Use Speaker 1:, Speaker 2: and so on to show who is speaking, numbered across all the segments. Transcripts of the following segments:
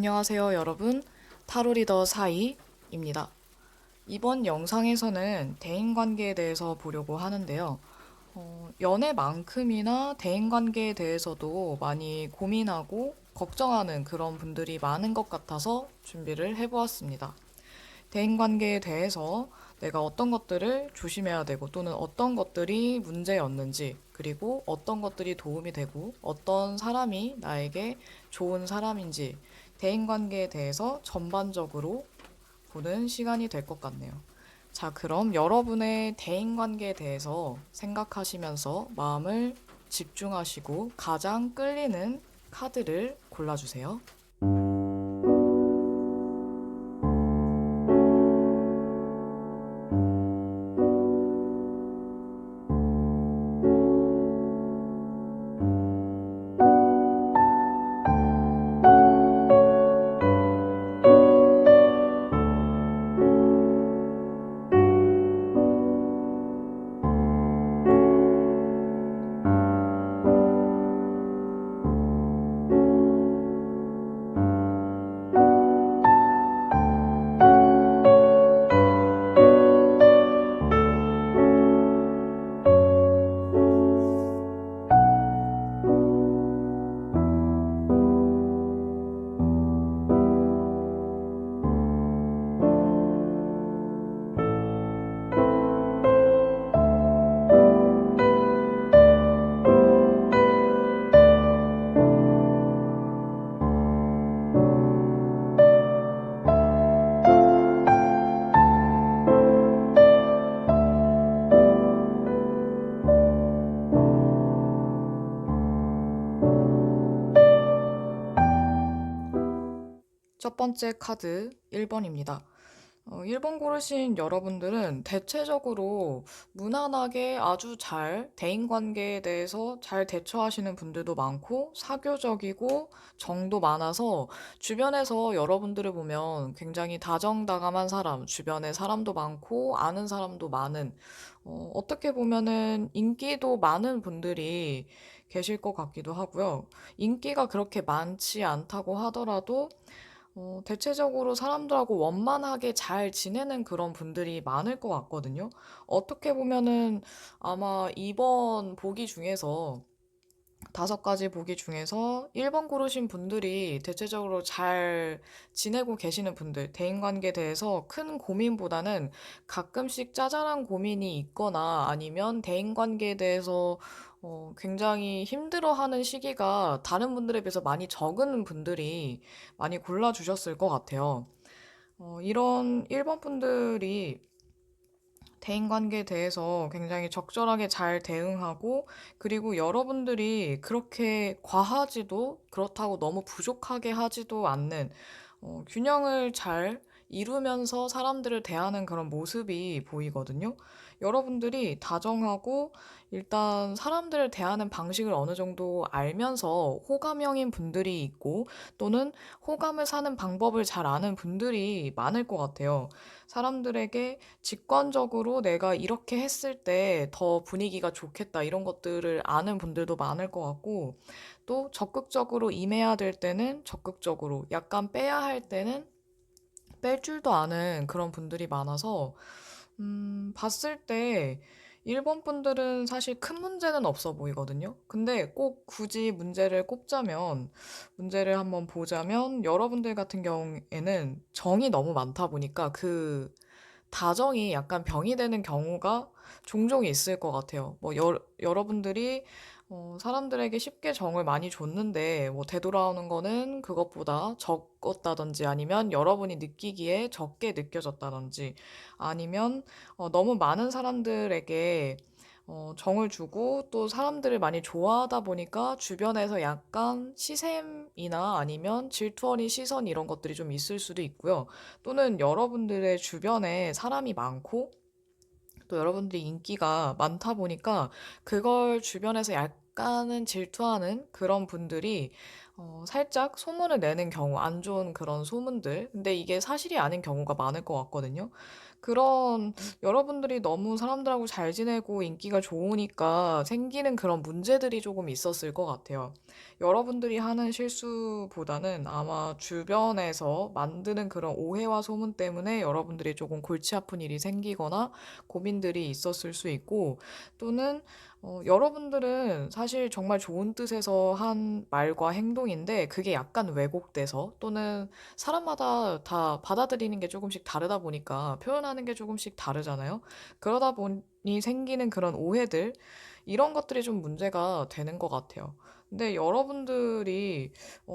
Speaker 1: 안녕하세요, 여러분. 타로 리더 사이입니다. 이번 영상에서는 대인관계에 대해서 보려고 하는데요. 연애만큼이나 대인관계에 대해서도 많이 고민하고 걱정하는 그런 분들이 많은 것 같아서 준비를 해보았습니다. 대인관계에 대해서 내가 어떤 것들을 조심해야 되고 또는 어떤 것들이 문제였는지 그리고 어떤 것들이 도움이 되고 어떤 사람이 나에게 좋은 사람인지 대인관계에 대해서 전반적으로 보는 시간이 될 것 같네요. 자, 그럼 여러분의 대인관계에 대해서 생각하시면서 마음을 집중하시고 가장 끌리는 카드를 골라주세요. 첫 번째 카드 1번입니다. 1번 고르신 여러분들은 대체적으로 무난하게 아주 잘 대인관계에 대해서 잘 대처하시는 분들도 많고 사교적이고 정도 많아서 주변에서 여러분들을 보면 굉장히 다정다감한 사람, 주변에 사람도 많고 아는 사람도 많은 어떻게 보면은 인기도 많은 분들이 계실 것 같기도 하고요. 인기가 그렇게 많지 않다고 하더라도 대체적으로 사람들하고 원만하게 잘 지내는 그런 분들이 많을 것 같거든요. 어떻게 보면은 아마 2번 보기 중에서 5가지 보기 중에서 1번 고르신 분들이 대체적으로 잘 지내고 계시는 분들, 대인관계에 대해서 큰 고민보다는 가끔씩 짜잘한 고민이 있거나 아니면 대인관계에 대해서 굉장히 힘들어하는 시기가 다른 분들에 비해서 많이 적은 분들이 많이 골라주셨을 것 같아요. 이런 1번 분들이 대인관계에 대해서 굉장히 적절하게 잘 대응하고, 그리고 여러분들이 그렇게 과하지도, 그렇다고 너무 부족하게 하지도 않는, 균형을 잘 이루면서 사람들을 대하는 그런 모습이 보이거든요. 여러분들이 다정하고, 일단 사람들을 대하는 방식을 어느 정도 알면서 호감형인 분들이 있고, 또는 호감을 사는 방법을 잘 아는 분들이 많을 것 같아요. 사람들에게 직관적으로 내가 이렇게 했을 때 더 분위기가 좋겠다 이런 것들을 아는 분들도 많을 것 같고 또 적극적으로 임해야 될 때는 적극적으로 약간 빼야 할 때는 뺄 줄도 아는 그런 분들이 많아서 봤을 때 1번 분들은 사실 큰 문제는 없어 보이거든요. 근데 꼭 굳이 문제를 한번 보자면 여러분들 같은 경우에는 정이 너무 많다 보니까 그 다정이 약간 병이 되는 경우가 종종 있을 것 같아요. 뭐 여러분들이 사람들에게 쉽게 정을 많이 줬는데 뭐 되돌아오는 거는 그것보다 적었다든지 아니면 여러분이 느끼기에 적게 느껴졌다든지 아니면 너무 많은 사람들에게 정을 주고 또 사람들을 많이 좋아하다 보니까 주변에서 약간 시샘이나 아니면 질투 어린 시선 이런 것들이 좀 있을 수도 있고요. 또는 여러분들의 주변에 사람이 많고 또 여러분들이 인기가 많다 보니까 그걸 주변에서 약간은 질투하는 그런 분들이 살짝 소문을 내는 경우, 안 좋은 그런 소문들. 근데 이게 사실이 아닌 경우가 많을 것 같거든요. 그런 여러분들이 너무 사람들하고 잘 지내고 인기가 좋으니까 생기는 그런 문제들이 조금 있었을 것 같아요. 여러분들이 하는 실수보다는 아마 주변에서 만드는 그런 오해와 소문 때문에 여러분들이 조금 골치 아픈 일이 생기거나 고민들이 있었을 수 있고, 또는 여러분들은 사실 정말 좋은 뜻에서 한 말과 행동인데 그게 약간 왜곡돼서, 또는 사람마다 다 받아들이는 게 조금씩 다르다 보니까 표현하는 게 조금씩 다르잖아요. 그러다 보니 생기는 그런 오해들, 이런 것들이 좀 문제가 되는 것 같아요. 근데 여러분들이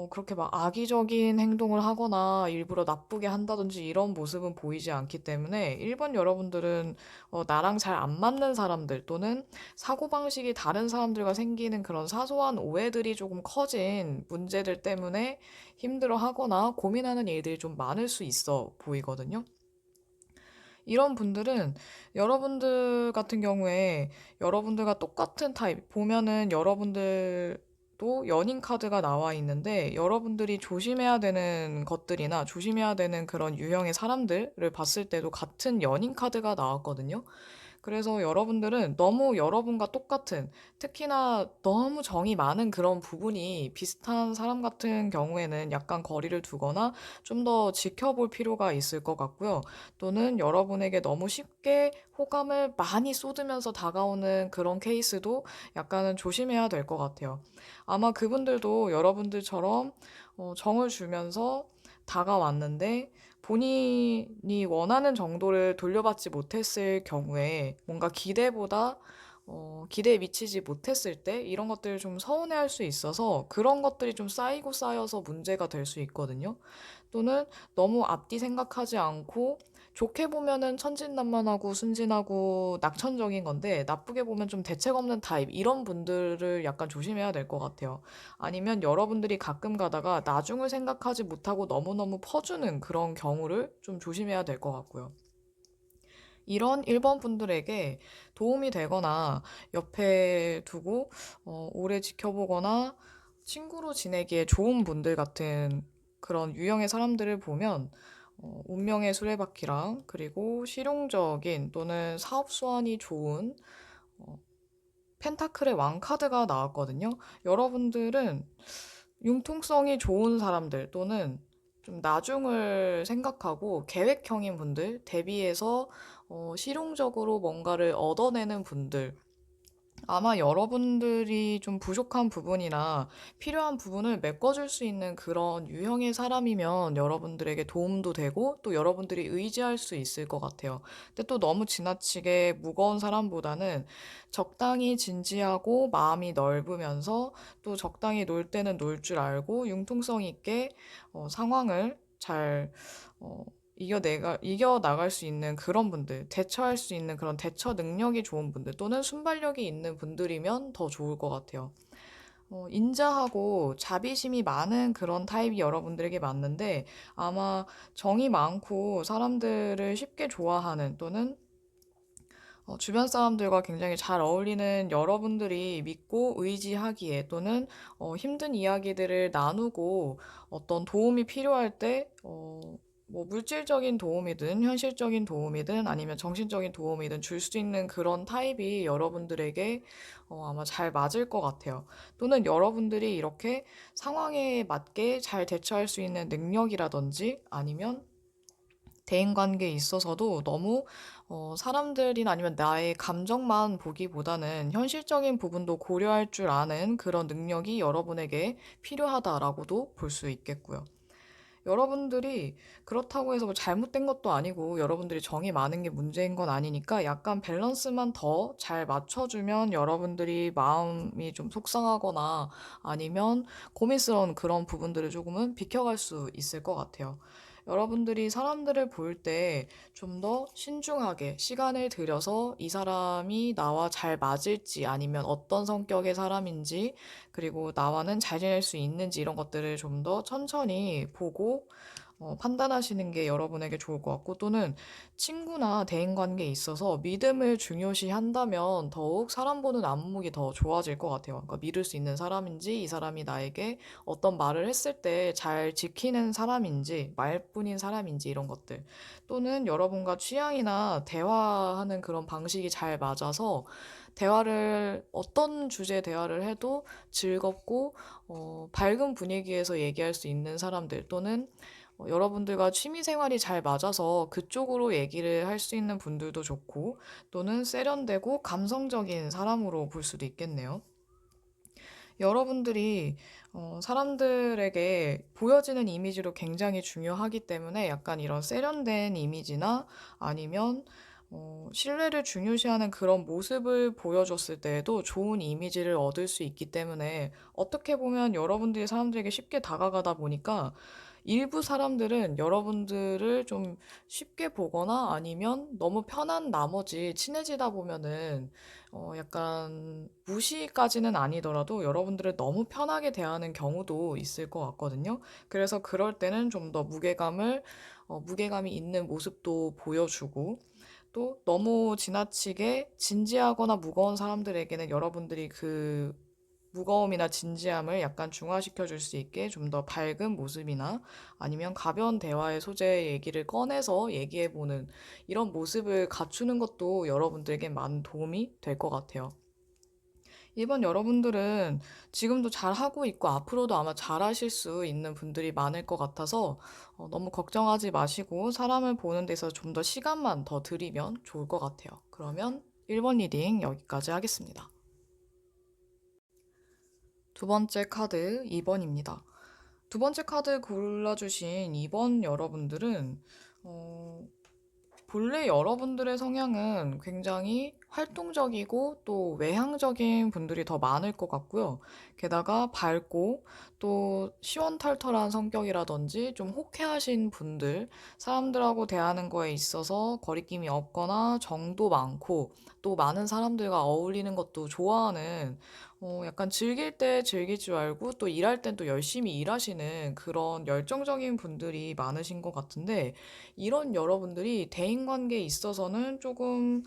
Speaker 1: 그렇게 막 악의적인 행동을 하거나 일부러 나쁘게 한다든지 이런 모습은 보이지 않기 때문에, 일본 여러분들은 나랑 잘 안 맞는 사람들, 또는 사고방식이 다른 사람들과 생기는 그런 사소한 오해들이 조금 커진 문제들 때문에 힘들어하거나 고민하는 일들이 좀 많을 수 있어 보이거든요. 이런 분들은, 여러분들 같은 경우에 여러분들과 똑같은 타입 보면은, 여러분들도 연인 카드가 나와 있는데 여러분들이 조심해야 되는 것들이나 조심해야 되는 그런 유형의 사람들을 봤을 때도 같은 연인 카드가 나왔거든요. 그래서 여러분들은 너무 여러분과 똑같은, 특히나 너무 정이 많은 그런 부분이 비슷한 사람 같은 경우에는 약간 거리를 두거나 좀 더 지켜볼 필요가 있을 것 같고요. 또는 여러분에게 너무 쉽게 호감을 많이 쏟으면서 다가오는 그런 케이스도 약간은 조심해야 될 것 같아요. 아마 그분들도 여러분들처럼 정을 주면서 다가왔는데, 본인이 원하는 정도를 돌려받지 못했을 경우에, 뭔가 기대에 미치지 못했을 때 이런 것들을 좀 서운해할 수 있어서, 그런 것들이 좀 쌓이고 쌓여서 문제가 될 수 있거든요. 또는 너무 앞뒤 생각하지 않고, 좋게 보면은 천진난만하고 순진하고 낙천적인 건데 나쁘게 보면 좀 대책 없는 타입, 이런 분들을 약간 조심해야 될 것 같아요. 아니면 여러분들이 가끔 가다가 나중을 생각하지 못하고 너무너무 퍼주는 그런 경우를 좀 조심해야 될 것 같고요. 이런 1번 분들에게 도움이 되거나 옆에 두고 오래 지켜보거나 친구로 지내기에 좋은 분들 같은 그런 유형의 사람들을 보면, 운명의 수레바퀴랑, 그리고 실용적인 또는 사업 수완이 좋은 어, 펜타클의 왕카드가 나왔거든요. 여러분들은 융통성이 좋은 사람들, 또는 좀 나중을 생각하고 계획형인 분들 대비해서 실용적으로 뭔가를 얻어내는 분들, 아마 여러분들이 좀 부족한 부분이나 필요한 부분을 메꿔줄 수 있는 그런 유형의 사람이면 여러분들에게 도움도 되고 또 여러분들이 의지할 수 있을 것 같아요. 근데 또 너무 지나치게 무거운 사람보다는 적당히 진지하고 마음이 넓으면서, 또 적당히 놀 때는 놀 줄 알고 융통성 있게 상황을 잘 어, 이겨나갈 수 있는 그런 분들, 대처할 수 있는 그런 대처 능력이 좋은 분들, 또는 순발력이 있는 분들이면 더 좋을 것 같아요. 인자하고 자비심이 많은 그런 타입이 여러분들에게 맞는데, 아마 정이 많고 사람들을 쉽게 좋아하는, 또는 주변 사람들과 굉장히 잘 어울리는 여러분들이 믿고 의지하기에, 또는 힘든 이야기들을 나누고 어떤 도움이 필요할 때, 뭐 물질적인 도움이든 현실적인 도움이든 아니면 정신적인 도움이든 줄 수 있는 그런 타입이 여러분들에게 아마 잘 맞을 것 같아요. 또는 여러분들이 이렇게 상황에 맞게 잘 대처할 수 있는 능력이라든지, 아니면 대인관계에 있어서도 너무 사람들이나 아니면 나의 감정만 보기보다는 현실적인 부분도 고려할 줄 아는 그런 능력이 여러분에게 필요하다라고도 볼 수 있겠고요. 여러분들이 그렇다고 해서 뭐 잘못된 것도 아니고 여러분들이 정이 많은 게 문제인 건 아니니까, 약간 밸런스만 더 잘 맞춰주면 여러분들이 마음이 좀 속상하거나 아니면 고민스러운 그런 부분들을 조금은 비켜갈 수 있을 것 같아요. 여러분들이 사람들을 볼 때 좀 더 신중하게 시간을 들여서 이 사람이 나와 잘 맞을지, 아니면 어떤 성격의 사람인지, 그리고 나와는 잘 지낼 수 있는지, 이런 것들을 좀 더 천천히 보고 판단하시는 게 여러분에게 좋을 것 같고, 또는 친구나 대인관계에 있어서 믿음을 중요시 한다면 더욱 사람 보는 안목이 더 좋아질 것 같아요. 그러니까 믿을 수 있는 사람인지, 이 사람이 나에게 어떤 말을 했을 때 잘 지키는 사람인지, 말뿐인 사람인지, 이런 것들. 또는 여러분과 취향이나 대화하는 그런 방식이 잘 맞아서 어떤 주제 대화를 해도 즐겁고, 밝은 분위기에서 얘기할 수 있는 사람들, 또는 여러분들과 취미 생활이 잘 맞아서 그쪽으로 얘기를 할 수 있는 분들도 좋고, 또는 세련되고 감성적인 사람으로 볼 수도 있겠네요. 여러분들이 사람들에게 보여지는 이미지로 굉장히 중요하기 때문에 약간 이런 세련된 이미지나 아니면 신뢰를 중요시하는 그런 모습을 보여줬을 때에도 좋은 이미지를 얻을 수 있기 때문에, 어떻게 보면 여러분들이 사람들에게 쉽게 다가가다 보니까 일부 사람들은 여러분들을 좀 쉽게 보거나 아니면 너무 편한 나머지 친해지다 보면은 약간 무시까지는 아니더라도 여러분들을 너무 편하게 대하는 경우도 있을 것 같거든요. 그래서 그럴 때는 좀 더 무게감이 있는 모습도 보여주고, 또 너무 지나치게 진지하거나 무거운 사람들에게는 여러분들이 그 무거움이나 진지함을 약간 중화시켜 줄 수 있게 좀 더 밝은 모습이나 아니면 가벼운 대화의 소재의 얘기를 꺼내서 얘기해보는 이런 모습을 갖추는 것도 여러분들에게 많은 도움이 될 것 같아요. 이번 여러분들은 지금도 잘하고 있고 앞으로도 아마 잘하실 수 있는 분들이 많을 것 같아서 너무 걱정하지 마시고 사람을 보는 데서 좀 더 시간만 더 들이면 좋을 것 같아요. 그러면 1번 리딩 여기까지 하겠습니다. 두 번째 카드 2번입니다. 두 번째 카드 골라주신 2번 여러분들은 어, 본래 여러분들의 성향은 굉장히 활동적이고 또 외향적인 분들이 더 많을 것 같고요. 게다가 밝고 또 시원털털한 성격이라든지 좀 호쾌하신 분들, 사람들하고 대하는 거에 있어서 거리낌이 없거나 정도 많고 또 많은 사람들과 어울리는 것도 좋아하는, 약간 즐길 때 즐길 줄 알고 또 일할 땐 또 열심히 일하시는 그런 열정적인 분들이 많으신 것 같은데, 이런 여러분들이 대인관계에 있어서는 조금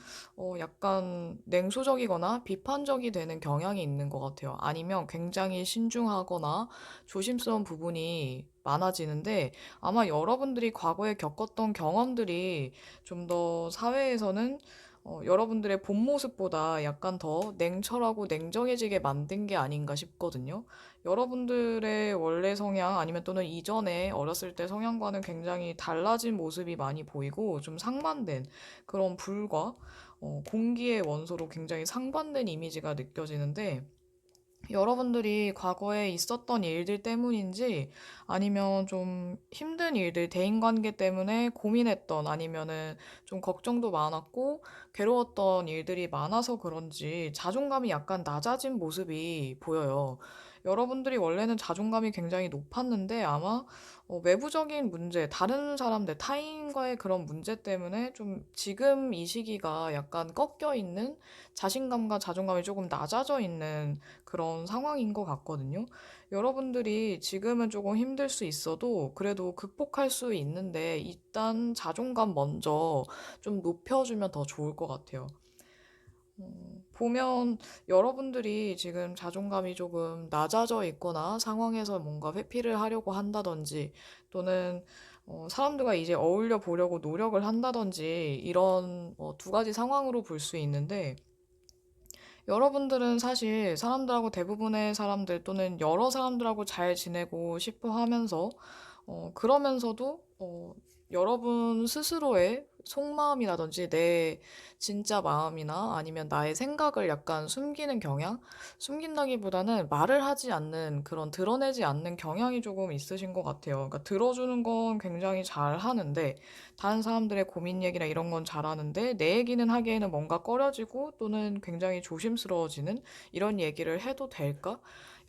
Speaker 1: 약간 냉소적이거나 비판적이 되는 경향이 있는 것 같아요. 아니면 굉장히 신중하거나 조심스러운 부분이 많아지는데, 아마 여러분들이 과거에 겪었던 경험들이 좀 더 사회에서는 여러분들의 본 모습보다 약간 더 냉철하고 냉정해지게 만든 게 아닌가 싶거든요. 여러분들의 원래 성향 아니면 또는 이전에 어렸을 때 성향과는 굉장히 달라진 모습이 많이 보이고, 좀 상반된 그런 불과 공기의 원소로 굉장히 상반된 이미지가 느껴지는데, 여러분들이 과거에 있었던 일들 때문인지 아니면 좀 힘든 일들, 대인관계 때문에 고민했던 아니면은 좀 걱정도 많았고 괴로웠던 일들이 많아서 그런지 자존감이 약간 낮아진 모습이 보여요. 여러분들이 원래는 자존감이 굉장히 높았는데 아마 외부적인 문제, 다른 사람들, 타인과의 그런 문제 때문에 좀 지금 이 시기가 약간 꺾여 있는, 자신감과 자존감이 조금 낮아져 있는 그런 상황인 것 같거든요. 여러분들이 지금은 조금 힘들 수 있어도 그래도 극복할 수 있는데, 일단 자존감 먼저 좀 높여주면 더 좋을 것 같아요. 보면 여러분들이 지금 자존감이 조금 낮아져 있거나 상황에서 뭔가 회피를 하려고 한다든지, 또는 사람들과 이제 어울려 보려고 노력을 한다든지, 이런 두 가지 상황으로 볼 수 있는데, 여러분들은 사실 사람들하고, 대부분의 사람들 또는 여러 사람들하고 잘 지내고 싶어 하면서 그러면서도 여러분 스스로의 속마음이라든지 내 진짜 마음이나 아니면 나의 생각을 약간 숨기는 경향? 숨긴다기보다는 말을 하지 않는, 그런 드러내지 않는 경향이 조금 있으신 것 같아요. 그러니까 들어주는 건 굉장히 잘 하는데, 다른 사람들의 고민 얘기나 이런 건 잘하는데 내 얘기는 하기에는 뭔가 꺼려지고 또는 굉장히 조심스러워지는, 이런 얘기를 해도 될까?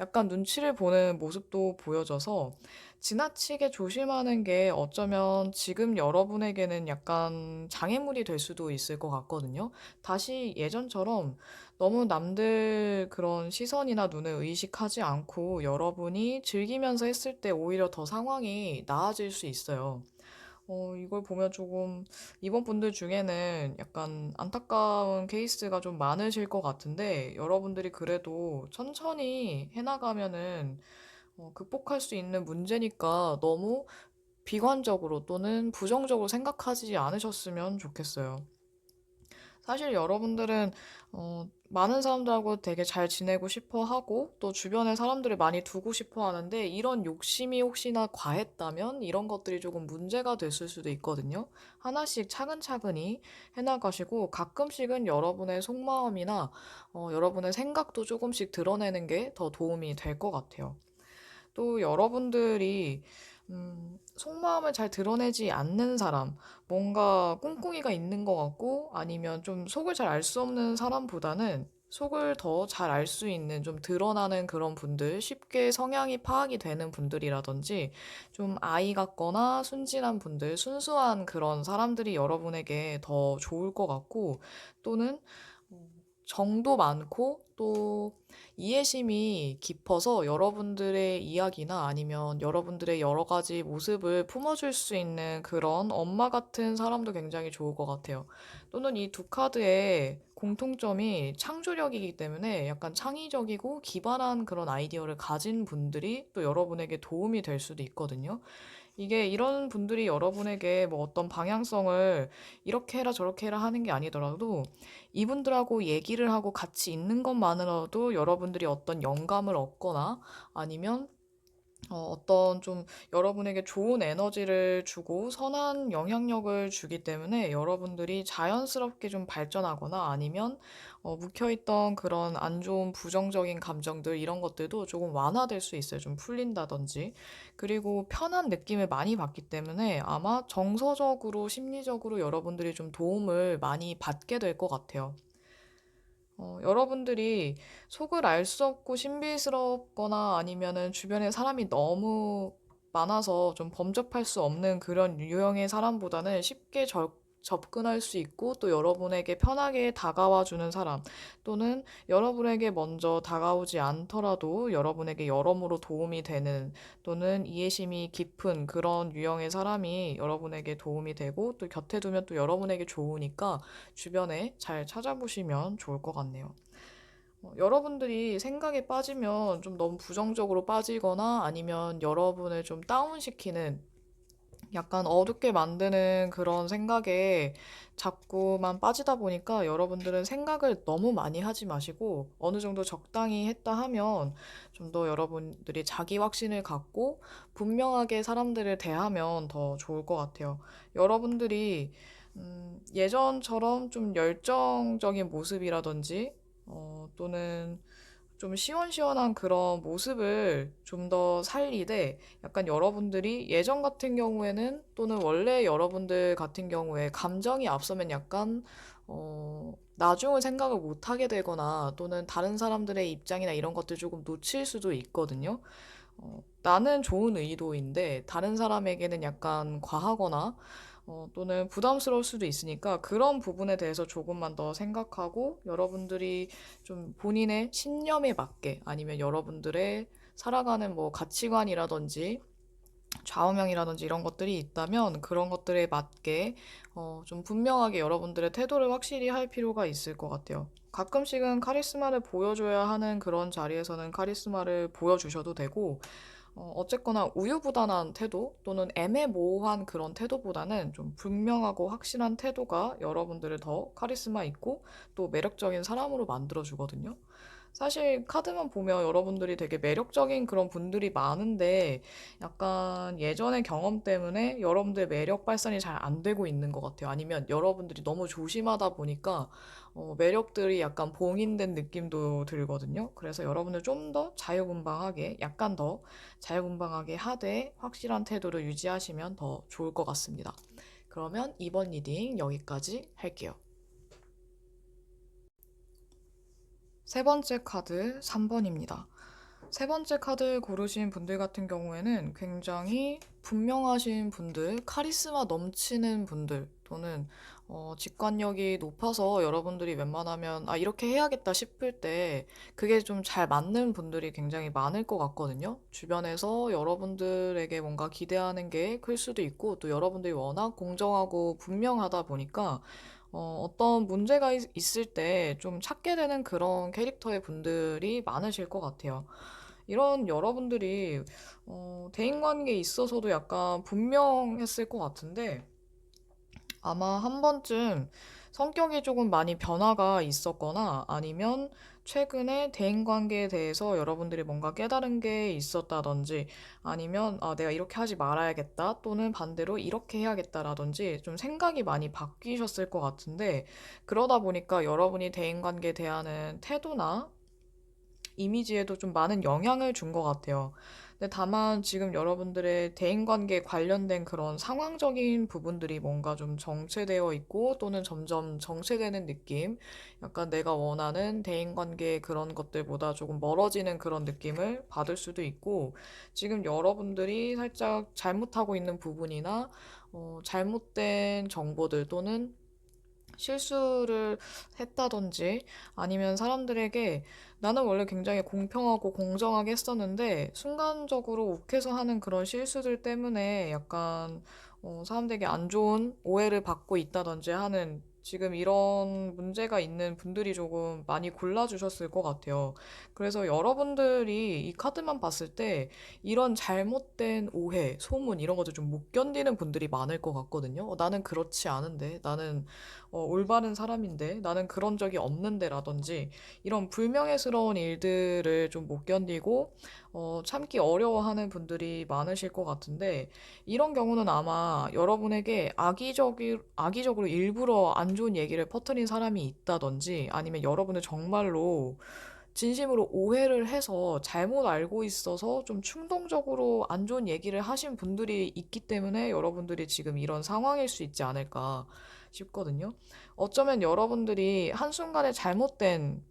Speaker 1: 약간 눈치를 보는 모습도 보여져서 지나치게 조심하는 게 어쩌면 지금 여러분에게는 약간 장애물이 될 수도 있을 것 같거든요. 다시 예전처럼 너무 남들 그런 시선이나 눈을 의식하지 않고 여러분이 즐기면서 했을 때 오히려 더 상황이 나아질 수 있어요. 이걸 보면 조금 이번 분들 중에는 약간 안타까운 케이스가 좀 많으실 것 같은데 여러분들이 그래도 천천히 해나가면은 극복할 수 있는 문제니까 너무 비관적으로 또는 부정적으로 생각하지 않으셨으면 좋겠어요. 사실 여러분들은 많은 사람들하고 되게 잘 지내고 싶어 하고 또 주변에 사람들을 많이 두고 싶어 하는데 이런 욕심이 혹시나 과했다면 이런 것들이 조금 문제가 됐을 수도 있거든요. 하나씩 차근차근히 해나가시고 가끔씩은 여러분의 속마음이나 여러분의 생각도 조금씩 드러내는 게 더 도움이 될 것 같아요. 또 여러분들이 속마음을 잘 드러내지 않는 사람, 뭔가 꿍꿍이가 있는 것 같고 아니면 좀 속을 잘 알 수 없는 사람보다는 속을 더 잘 알 수 있는 좀 드러나는 그런 분들, 쉽게 성향이 파악이 되는 분들이라든지 좀 아이 같거나 순진한 분들, 순수한 그런 사람들이 여러분에게 더 좋을 것 같고 또는 정도 많고 또 이해심이 깊어서 여러분들의 이야기나 아니면 여러분들의 여러 가지 모습을 품어줄 수 있는 그런 엄마 같은 사람도 굉장히 좋을 것 같아요. 또는 이 두 카드의 공통점이 창조력이기 때문에 약간 창의적이고 기발한 그런 아이디어를 가진 분들이 또 여러분에게 도움이 될 수도 있거든요. 이게 이런 분들이 여러분에게 뭐 어떤 방향성을 이렇게 해라 저렇게 해라 하는 게 아니더라도 이분들하고 얘기를 하고 같이 있는 것만으로도 여러분들이 어떤 영감을 얻거나 아니면 어떤 좀 여러분에게 좋은 에너지를 주고 선한 영향력을 주기 때문에 여러분들이 자연스럽게 좀 발전하거나 아니면 묵혀있던 그런 안 좋은 부정적인 감정들 이런 것들도 조금 완화될 수 있어요. 좀 풀린다든지. 그리고 편한 느낌을 많이 받기 때문에 아마 정서적으로, 심리적으로 여러분들이 좀 도움을 많이 받게 될 것 같아요. 여러분들이 속을 알 수 없고 신비스럽거나 아니면은 주변에 사람이 너무 많아서 좀 범접할 수 없는 그런 유형의 사람보다는 쉽게 접근할 수 있고 또 여러분에게 편하게 다가와 주는 사람 또는 여러분에게 먼저 다가오지 않더라도 여러분에게 여러모로 도움이 되는 또는 이해심이 깊은 그런 유형의 사람이 여러분에게 도움이 되고 또 곁에 두면 또 여러분에게 좋으니까 주변에 잘 찾아보시면 좋을 것 같네요. 여러분들이 생각에 빠지면 좀 너무 부정적으로 빠지거나 아니면 여러분을 좀 다운시키는 약간 어둡게 만드는 그런 생각에 자꾸만 빠지다 보니까 여러분들은 생각을 너무 많이 하지 마시고 어느 정도 적당히 했다 하면 좀 더 여러분들이 자기 확신을 갖고 분명하게 사람들을 대하면 더 좋을 것 같아요. 여러분들이 예전처럼 좀 열정적인 모습이라든지 또는 좀 시원시원한 그런 모습을 좀 더 살리되 약간 여러분들이 예전 같은 경우에는 또는 원래 여러분들 같은 경우에 감정이 앞서면 약간 나중을 생각을 못 하게 되거나 또는 다른 사람들의 입장이나 이런 것들 조금 놓칠 수도 있거든요. 나는 좋은 의도인데 다른 사람에게는 약간 과하거나 또는 부담스러울 수도 있으니까 그런 부분에 대해서 조금만 더 생각하고 여러분들이 좀 본인의 신념에 맞게 아니면 여러분들의 살아가는 뭐 가치관이라든지 좌우명이라든지 이런 것들이 있다면 그런 것들에 맞게 좀 분명하게 여러분들의 태도를 확실히 할 필요가 있을 것 같아요. 가끔씩은 카리스마를 보여줘야 하는 그런 자리에서는 카리스마를 보여주셔도 되고 어쨌거나 우유부단한 태도 또는 애매모호한 그런 태도보다는 좀 분명하고 확실한 태도가 여러분들을 더 카리스마 있고 또 매력적인 사람으로 만들어주거든요. 사실 카드만 보면 여러분들이 되게 매력적인 그런 분들이 많은데 약간 예전의 경험 때문에 여러분들의 매력 발산이 잘 안 되고 있는 것 같아요. 아니면 여러분들이 너무 조심하다 보니까 매력들이 약간 봉인된 느낌도 들거든요. 그래서 여러분들 좀 더 자유분방하게, 약간 더 자유분방하게 하되 확실한 태도를 유지하시면 더 좋을 것 같습니다. 그러면 이번 리딩 여기까지 할게요. 세 번째 카드 3번입니다. 세 번째 카드 고르신 분들 같은 경우에는 굉장히 분명하신 분들, 카리스마 넘치는 분들, 또는 직관력이 높아서 여러분들이 웬만하면 이렇게 해야겠다 싶을 때 그게 좀 잘 맞는 분들이 굉장히 많을 것 같거든요. 주변에서 여러분들에게 뭔가 기대하는 게 클 수도 있고, 또 여러분들이 워낙 공정하고 분명하다 보니까 어떤 문제가 있을 때 좀 찾게 되는 그런 캐릭터의 분들이 많으실 것 같아요. 이런 여러분들이 대인관계에 있어서도 약간 분명했을 것 같은데, 아마 한 번쯤 성격이 조금 많이 변화가 있었거나, 아니면 최근에 대인관계에 대해서 여러분들이 뭔가 깨달은 게 있었다든지, 아니면 내가 이렇게 하지 말아야겠다, 또는 반대로 이렇게 해야겠다라든지 좀 생각이 많이 바뀌셨을 것 같은데, 그러다 보니까 여러분이 대인관계에 대한 태도나 이미지에도 좀 많은 영향을 준 것 같아요. 근데 다만 지금 여러분들의 대인관계 관련된 그런 상황적인 부분들이 뭔가 좀 정체되어 있고, 또는 점점 정체되는 느낌, 약간 내가 원하는 대인관계 그런 것들보다 조금 멀어지는 그런 느낌을 받을 수도 있고, 지금 여러분들이 살짝 잘못하고 있는 부분이나 잘못된 정보들, 또는 실수를 했다든지, 아니면 사람들에게 나는 원래 굉장히 공평하고 공정하게 했었는데 순간적으로 욱해서 하는 그런 실수들 때문에 약간 사람들에게 안 좋은 오해를 받고 있다든지 하는, 지금 이런 문제가 있는 분들이 조금 많이 골라주셨을 것 같아요. 그래서 여러분들이 이 카드만 봤을 때 이런 잘못된 오해, 소문 이런 것들 좀 못 견디는 분들이 많을 것 같거든요. 나는 그렇지 않은데, 나는 올바른 사람인데, 나는 그런 적이 없는데 라든지, 이런 불명예스러운 일들을 좀 못 견디고 참기 어려워하는 분들이 많으실 것 같은데, 이런 경우는 아마 여러분에게 악의적으로 일부러 안 좋은 얘기를 퍼뜨린 사람이 있다든지, 아니면 여러분을 정말로 진심으로 오해를 해서 잘못 알고 있어서 좀 충동적으로 안 좋은 얘기를 하신 분들이 있기 때문에 여러분들이 지금 이런 상황일 수 있지 않을까 싶거든요. 어쩌면 여러분들이 한순간에 잘못된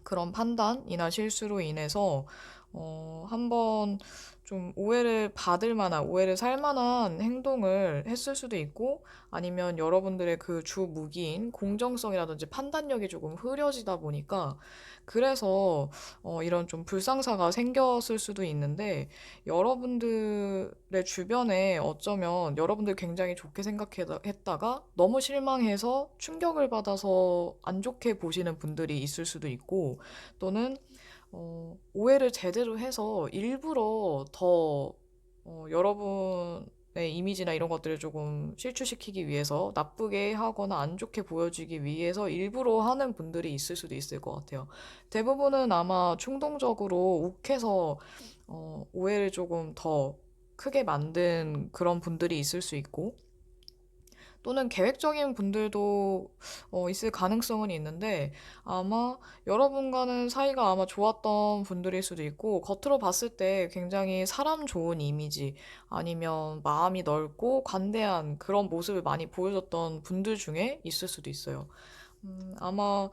Speaker 1: 그런 판단이나 실수로 인해서 한번 좀 오해를 받을 만한, 오해를 살 만한 행동을 했을 수도 있고, 아니면 여러분들의 그 주 무기인 공정성이라든지 판단력이 조금 흐려지다 보니까, 그래서 이런 좀 불상사가 생겼을 수도 있는데, 여러분들의 주변에 어쩌면 여러분들 굉장히 좋게 생각했다가 너무 실망해서 충격을 받아서 안 좋게 보시는 분들이 있을 수도 있고, 또는 오해를 제대로 해서 일부러 더 여러분의 이미지나 이런 것들을 조금 실추시키기 위해서, 나쁘게 하거나 안 좋게 보여주기 위해서 일부러 하는 분들이 있을 수도 있을 것 같아요. 대부분은 아마 충동적으로 욱해서 오해를 조금 더 크게 만든 그런 분들이 있을 수 있고, 또는 계획적인 분들도 있을 가능성은 있는데, 아마 여러분과는 사이가 아마 좋았던 분들일 수도 있고, 겉으로 봤을 때 굉장히 사람 좋은 이미지, 아니면 마음이 넓고 관대한 그런 모습을 많이 보여줬던 분들 중에 있을 수도 있어요. 아마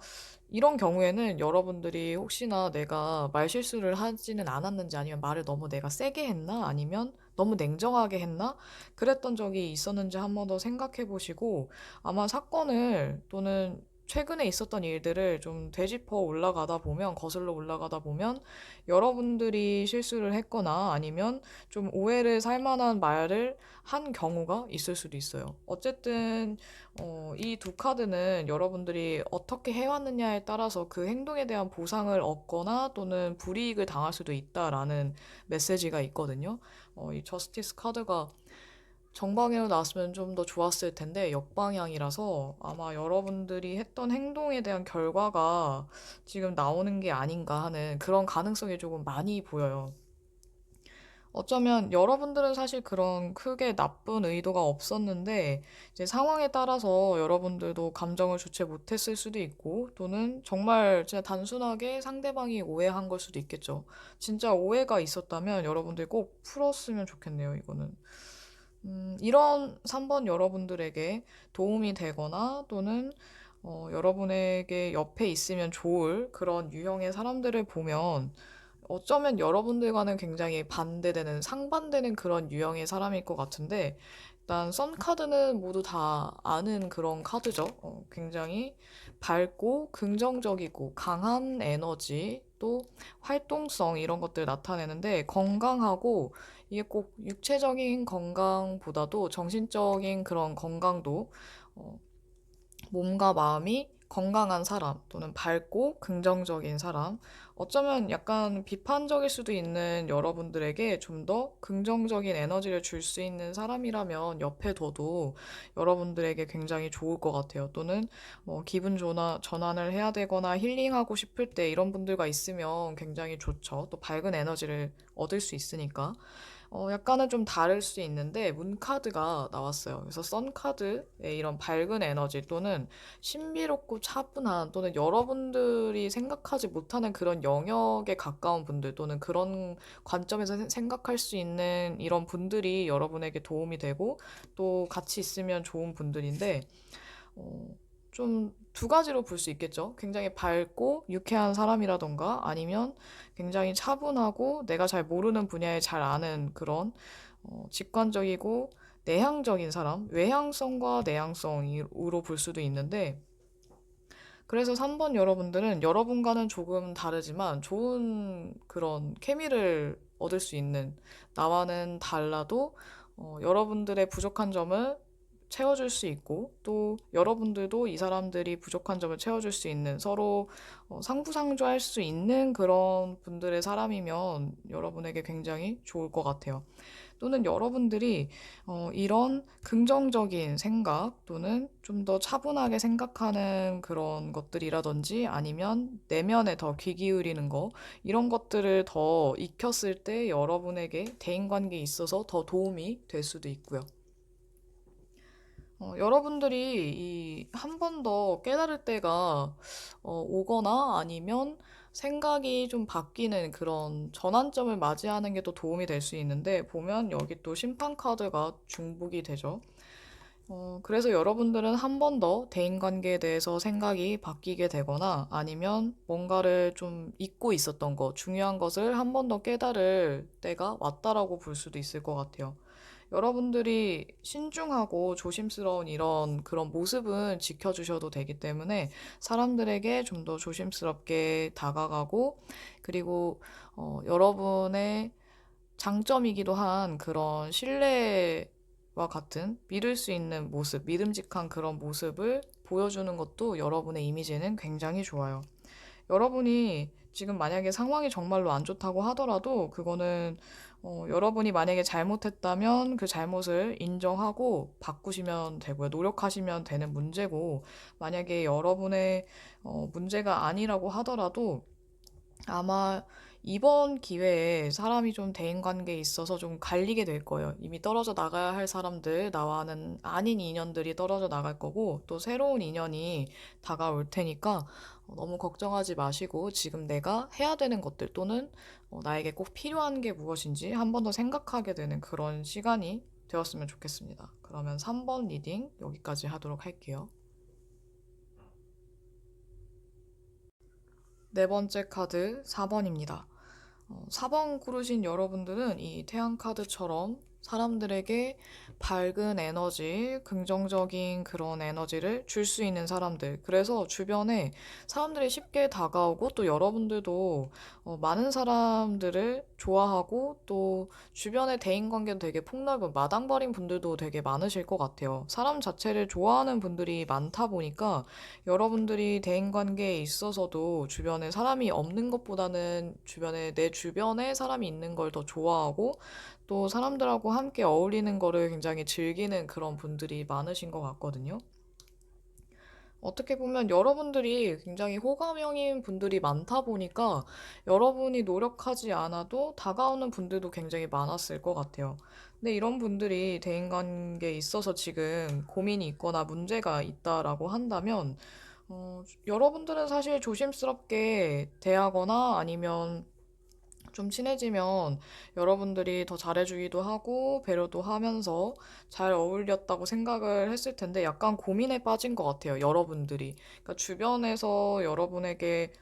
Speaker 1: 이런 경우에는 여러분들이 혹시나 내가 말실수를 하지는 않았는지, 아니면 말을 너무 내가 세게 했나, 아니면 너무 냉정하게 했나, 그랬던 적이 있었는지 한 번 더 생각해 보시고, 아마 사건을, 또는 최근에 있었던 일들을 좀 되짚어 올라가다 보면, 거슬러 올라가다 보면, 여러분들이 실수를 했거나 아니면 좀 오해를 살 만한 말을 한 경우가 있을 수도 있어요. 어쨌든 이 두 카드는 여러분들이 어떻게 해왔느냐에 따라서 그 행동에 대한 보상을 얻거나 또는 불이익을 당할 수도 있다라는 메시지가 있거든요. 이 저스티스 카드가 정방향으로 나왔으면 좀 더 좋았을 텐데 역방향이라서, 아마 여러분들이 했던 행동에 대한 결과가 지금 나오는 게 아닌가 하는 그런 가능성이 조금 많이 보여요. 어쩌면 여러분들은 사실 그런 크게 나쁜 의도가 없었는데, 이제 상황에 따라서 여러분들도 감정을 주체 못했을 수도 있고, 또는 정말 진짜 단순하게 상대방이 오해한 걸 수도 있겠죠. 진짜 오해가 있었다면 여러분들이 꼭 풀었으면 좋겠네요, 이거는. 이런 3번 여러분들에게 도움이 되거나, 또는 여러분에게 옆에 있으면 좋을 그런 유형의 사람들을 보면 어쩌면 여러분들과는 굉장히 반대되는, 상반되는 그런 유형의 사람일 것 같은데, 일단 썬 카드는 모두 다 아는 그런 카드죠. 굉장히 밝고 긍정적이고 강한 에너지, 또 활동성 이런 것들 나타내는데 건강하고 이게 꼭 육체적인 건강보다도 정신적인 그런 건강도 어, 몸과 마음이 건강한 사람 또는 밝고 긍정적인 사람, 어쩌면 약간 비판적일 수도 있는 여러분들에게 좀 더 긍정적인 에너지를 줄 수 있는 사람이라면 옆에 둬도 여러분들에게 굉장히 좋을 것 같아요. 또는 뭐 기분 전환을 해야 되거나 힐링하고 싶을 때 이런 분들과 있으면 굉장히 좋죠. 또 밝은 에너지를 얻을 수 있으니까. 약간은 좀 다를 수 있는데 문카드가 나왔어요. 그래서 선카드의 이런 밝은 에너지 또는 신비롭고 차분한 또는 여러분들이 생각하지 못하는 그런 영역에 가까운 분들 또는 그런 관점에서 생각할 수 있는 이런 분들이 여러분에게 도움이 되고 또 같이 있으면 좋은 분들인데 어, 좀 두 가지로 볼 수 있겠죠. 굉장히 밝고 유쾌한 사람이라던가 아니면 굉장히 차분하고 내가 잘 모르는 분야에 잘 아는 그런 직관적이고 내향적인 사람, 외향성과 내향성으로 볼 수도 있는데 그래서 3번 여러분들은 여러분과는 조금 다르지만 좋은 그런 케미를 얻을 수 있는 나와는 달라도 여러분들의 부족한 점을 채워줄 수 있고 또 여러분들도 이 사람들이 부족한 점을 채워줄 수 있는 서로 상부상조할 수 있는 그런 분들의 사람이면 여러분에게 굉장히 좋을 것 같아요. 또는 여러분들이 이런 긍정적인 생각 또는 좀 더 차분하게 생각하는 그런 것들이라든지 아니면 내면에 더 귀 기울이는 거 이런 것들을 더 익혔을 때 여러분에게 대인관계에 있어서 더 도움이 될 수도 있고요. 여러분들이 이 한 번 더 깨달을 때가 오거나 아니면 생각이 좀 바뀌는 그런 전환점을 맞이하는 게 또 도움이 될 수 있는데 보면 여기 또 심판 카드가 중복이 되죠. 그래서 여러분들은 한 번 더 대인관계에 대해서 생각이 바뀌게 되거나 아니면 뭔가를 좀 잊고 있었던 것, 중요한 것을 한 번 더 깨달을 때가 왔다라고 볼 수도 있을 것 같아요. 여러분들이 신중하고 조심스러운 이런 그런 모습은 지켜주셔도 되기 때문에 사람들에게 좀 더 조심스럽게 다가가고 그리고 여러분의 장점이기도 한 그런 신뢰와 같은 믿을 수 있는 모습, 믿음직한 그런 모습을 보여주는 것도 여러분의 이미지는 굉장히 좋아요. 여러분이 지금 만약에 상황이 정말로 안 좋다고 하더라도 그거는 여러분이 만약에 잘못했다면 그 잘못을 인정하고 바꾸시면 되고요. 노력하시면 되는 문제고 만약에 여러분의 문제가 아니라고 하더라도 아마 이번 기회에 사람이 좀 대인관계에 있어서 좀 갈리게 될 거예요. 이미 떨어져 나가야 할 사람들, 나와는 아닌 인연들이 떨어져 나갈 거고, 또 새로운 인연이 다가올 테니까 너무 걱정하지 마시고 지금 내가 해야 되는 것들 또는 나에게 꼭 필요한 게 무엇인지 한 번 더 생각하게 되는 그런 시간이 되었으면 좋겠습니다. 그러면 3번 리딩 여기까지 하도록 할게요. 네 번째 카드 4번입니다. 4번 고르신 여러분들은 이 태양 카드처럼 사람들에게 밝은 에너지, 긍정적인 그런 에너지를 줄 수 있는 사람들. 그래서 주변에 사람들이 쉽게 다가오고 또 여러분들도 많은 사람들을 좋아하고 또 주변의 대인관계도 되게 폭넓은 마당발인 분들도 되게 많으실 것 같아요. 사람 자체를 좋아하는 분들이 많다 보니까 여러분들이 대인관계에 있어서도 주변에 사람이 없는 것보다는 주변에 내 주변에 사람이 있는 걸 더 좋아하고 또 사람들하고 함께 어울리는 거를 굉장히 즐기는 그런 분들이 많으신 것 같거든요. 어떻게 보면 여러분들이 굉장히 호감형인 분들이 많다 보니까 여러분이 노력하지 않아도 다가오는 분들도 굉장히 많았을 것 같아요. 근데 이런 분들이 대인관계에 있어서 지금 고민이 있거나 문제가 있다라고 한다면 여러분들은 사실 조심스럽게 대하거나 아니면 좀 친해지면 여러분들이 더 잘해주기도 하고 배려도 하면서 잘 어울렸다고 생각을 했을 텐데 약간 고민에 빠진 것 같아요, 여러분들이. 그러니까 주변에서 여러분에게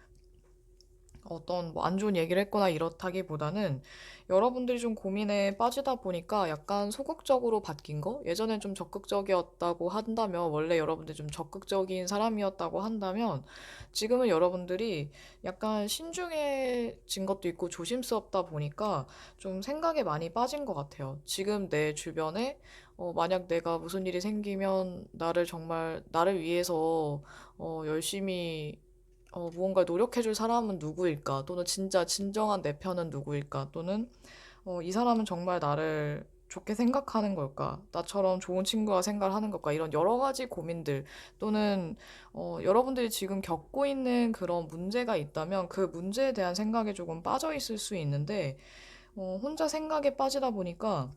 Speaker 1: 어떤 뭐 안 좋은 얘기를 했거나 이렇다기보다는 여러분들이 좀 고민에 빠지다 보니까 약간 소극적으로 바뀐 거? 예전엔 좀 적극적이었다고 한다면, 원래 여러분들이 좀 적극적인 사람이었다고 한다면, 지금은 여러분들이 약간 신중해진 것도 있고 조심스럽다 보니까 좀 생각에 많이 빠진 것 같아요. 지금 내 주변에 만약 내가 무슨 일이 생기면 나를 정말, 나를 위해서 열심히 무언가 노력해줄 사람은 누구일까? 또는 진짜 진정한 내 편은 누구일까? 또는 이 사람은 정말 나를 좋게 생각하는 걸까? 나처럼 좋은 친구가 생각하는 걸까? 이런 여러 가지 고민들 또는 여러분들이 지금 겪고 있는 그런 문제가 있다면 그 문제에 대한 생각에 조금 빠져 있을 수 있는데 혼자 생각에 빠지다 보니까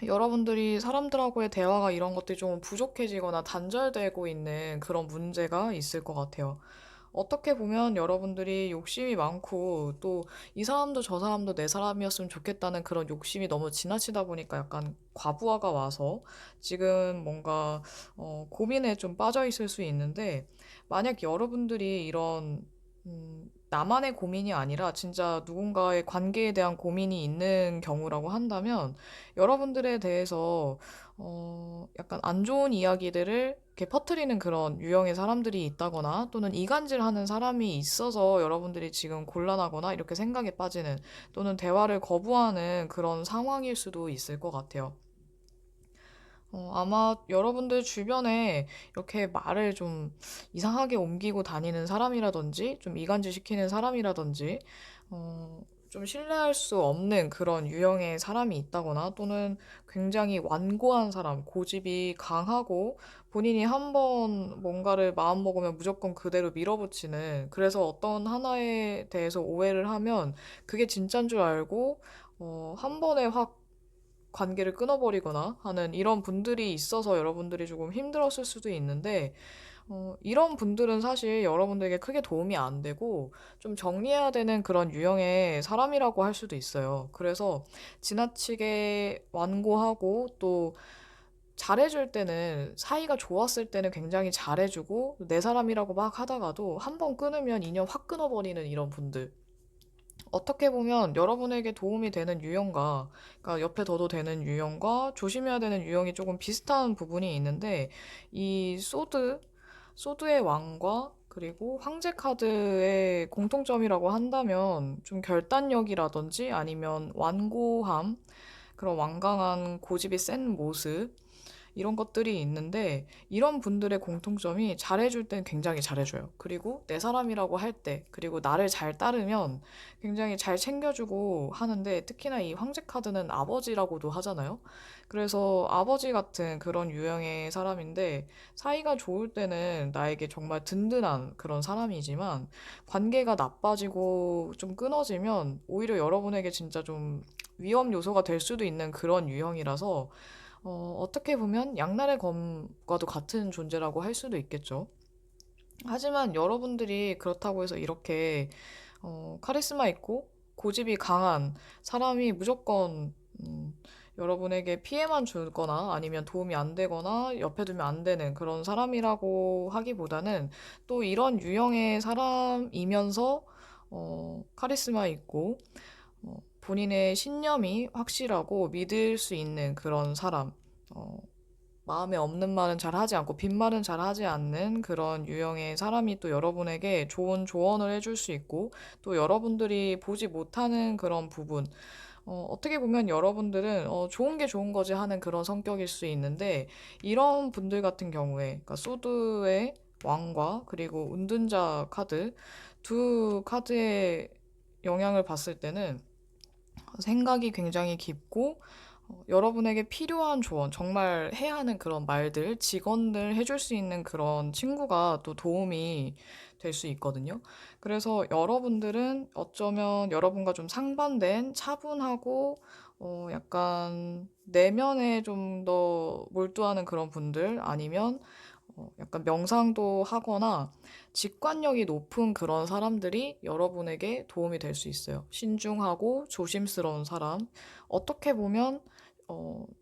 Speaker 1: 여러분들이 사람들하고의 대화가 이런 것들이 좀 부족해지거나 단절되고 있는 그런 문제가 있을 것 같아요. 어떻게 보면 여러분들이 욕심이 많고 또 이 사람도 저 사람도 내 사람이었으면 좋겠다는 그런 욕심이 너무 지나치다 보니까 약간 과부하가 와서 지금 뭔가 고민에 좀 빠져 있을 수 있는데 만약 여러분들이 이런 나만의 고민이 아니라 진짜 누군가의 관계에 대한 고민이 있는 경우라고 한다면 여러분들에 대해서 약간 안 좋은 이야기들을 이렇게 퍼뜨리는 그런 유형의 사람들이 있다거나 또는 이간질하는 사람이 있어서 여러분들이 지금 곤란하거나 이렇게 생각에 빠지는 또는 대화를 거부하는 그런 상황일 수도 있을 것 같아요. 아마 여러분들 주변에 이렇게 말을 좀 이상하게 옮기고 다니는 사람이라든지, 좀 이간질 시키는 사람이라든지, 좀 신뢰할 수 없는 그런 유형의 사람이 있다거나, 또는 굉장히 완고한 사람, 고집이 강하고, 본인이 한번 뭔가를 마음먹으면 무조건 그대로 밀어붙이는, 그래서 어떤 하나에 대해서 오해를 하면 그게 진짠 줄 알고, 한 번에 확 관계를 끊어버리거나 하는 이런 분들이 있어서 여러분들이 조금 힘들었을 수도 있는데, 이런 분들은 사실 여러분들에게 크게 도움이 안 되고, 좀 정리해야 되는 그런 유형의 사람이라고 할 수도 있어요. 그래서 지나치게 완고하고 또 잘해줄 때는, 사이가 좋았을 때는 굉장히 잘해주고, 내 사람이라고 막 하다가도 한 번 끊으면 인연 확 끊어버리는 이런 분들. 어떻게 보면 여러분에게 도움이 되는 유형과, 그러니까 옆에 둬도 되는 유형과 조심해야 되는 유형이 조금 비슷한 부분이 있는데, 이 소드의 왕과 그리고 황제 카드의 공통점이라고 한다면 좀 결단력이라든지 아니면 완고함, 그런 완강한 고집이 센 모습, 이런 것들이 있는데 이런 분들의 공통점이 잘해줄 땐 굉장히 잘해줘요. 그리고 내 사람이라고 할 때, 그리고 나를 잘 따르면 굉장히 잘 챙겨주고 하는데 특히나 이 황제 카드는 아버지라고도 하잖아요. 그래서 아버지 같은 그런 유형의 사람인데 사이가 좋을 때는 나에게 정말 든든한 그런 사람이지만 관계가 나빠지고 좀 끊어지면 오히려 여러분에게 진짜 좀 위험 요소가 될 수도 있는 그런 유형이라서 어떻게 보면 양날의 검과도 같은 존재라고 할 수도 있겠죠. 하지만 여러분들이 그렇다고 해서 이렇게 카리스마 있고 고집이 강한 사람이 무조건 여러분에게 피해만 주거나 아니면 도움이 안 되거나 옆에 두면 안 되는 그런 사람이라고 하기보다는 또 이런 유형의 사람이면서 카리스마 있고 본인의 신념이 확실하고 믿을 수 있는 그런 사람. 어, 마음에 없는 말은 잘 하지 않고 빈말은 잘 하지 않는 그런 유형의 사람이 또 여러분에게 좋은 조언을 해줄 수 있고 또 여러분들이 보지 못하는 그런 부분. 어떻게 보면 여러분들은 좋은 게 좋은 거지 하는 그런 성격일 수 있는데 이런 분들 같은 경우에 그러니까 소드의 왕과 그리고 은둔자 카드 두 카드의 영향을 봤을 때는 생각이 굉장히 깊고 여러분에게 필요한 조언, 정말 해야 하는 그런 말들, 직언들 해줄 수 있는 그런 친구가 또 도움이 될 수 있거든요. 그래서 여러분들은 어쩌면 여러분과 좀 상반된 차분하고 약간 내면에 좀 더 몰두하는 그런 분들 아니면 약간 명상도 하거나 직관력이 높은 그런 사람들이 여러분에게 도움이 될 수 있어요. 신중하고 조심스러운 사람. 어떻게 보면